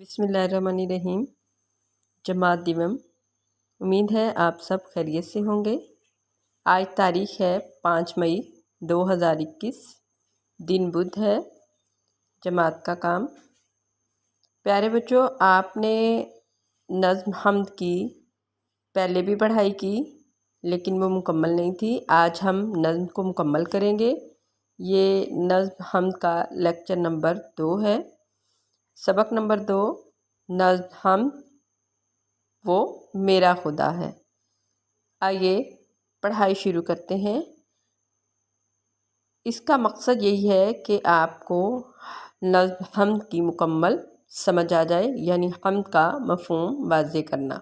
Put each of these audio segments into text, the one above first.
बिस्मिल्लाहिर्रहमानिर्रहीम। जमात दिवम, उम्मीद है आप सब खैरियत से होंगे। आज तारीख़ है 5 मई 2021, दिन बुध है। जमात का काम। प्यारे बच्चों, आपने नज़्म हम्द की पहले भी पढ़ाई की, लेकिन वो मुकम्मल नहीं थी। आज हम नज़्म को मुकम्मल करेंगे। ये नज़्म हम्द का लेक्चर नंबर 2 है। सबक नंबर 2, नज़्म हम्द वो मेरा खुदा है। आइए पढ़ाई शुरू करते हैं। इसका मकसद यही है कि आपको नज़्म हम्द की मुकम्मल समझ आ जाए, यानी हम्द का मफ़हूम वाज़ेह करना।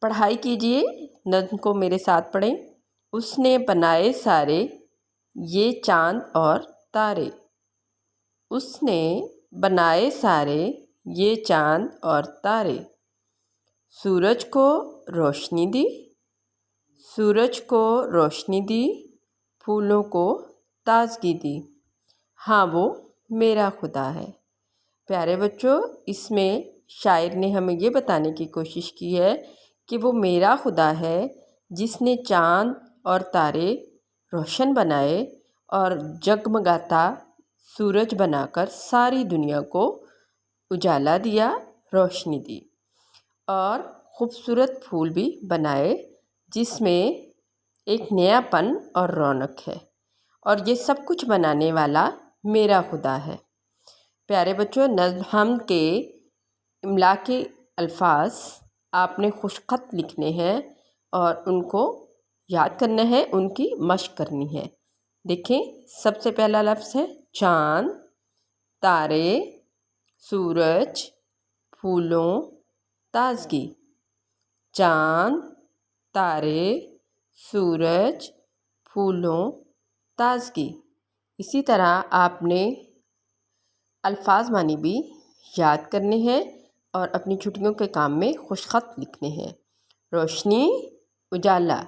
पढ़ाई कीजिए, नज़्म को मेरे साथ पढ़ें। उसने बनाए सारे ये चाँद और तारे। उसने बनाए सारे ये चाँद और तारे। सूरज को रोशनी दी, सूरज को रोशनी दी, फूलों को ताज़गी दी। हाँ, वो मेरा खुदा है। प्यारे बच्चों, इसमें शायर ने हमें ये बताने की कोशिश की है कि वो मेरा खुदा है जिसने चाँद और तारे रोशन बनाए और जगमगाता सूरज बनाकर सारी दुनिया को उजाला दिया, रोशनी दी, और ख़ूबसूरत फूल भी बनाए जिसमें एक नयापन और रौनक है। और ये सब कुछ बनाने वाला मेरा खुदा है। प्यारे बच्चों, नज़्म हम्द के इमला के अल्फाज आपने खुशख़त लिखने हैं और उनको याद करना है, उनकी मशक़ करनी है। देखें, सबसे पहला लफ्ज़ है चाँद, तारे, सूरज, फूलों, ताज़गी। चाँद, तारे, सूरज, फूलों, ताज़गी। इसी तरह आपने अल्फाज मानी भी याद करने हैं और अपनी छुट्टियों के काम में खुशख़त लिखने हैं। रोशनी, उजाला,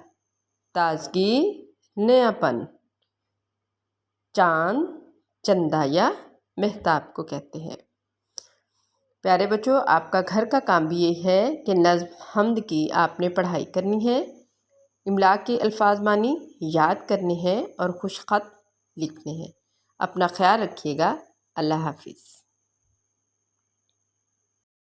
ताज़गी, नयापन। चाँद, चंदा या महताब को कहते हैं। प्यारे बच्चों, आपका घर का काम भी ये है कि नज़्म हम्द की आपने पढ़ाई करनी है, इमला के अल्फाज मानी याद करने हैं और खुशख़त लिखने हैं। अपना ख्याल रखिएगा। अल्लाह हाफ़िज़।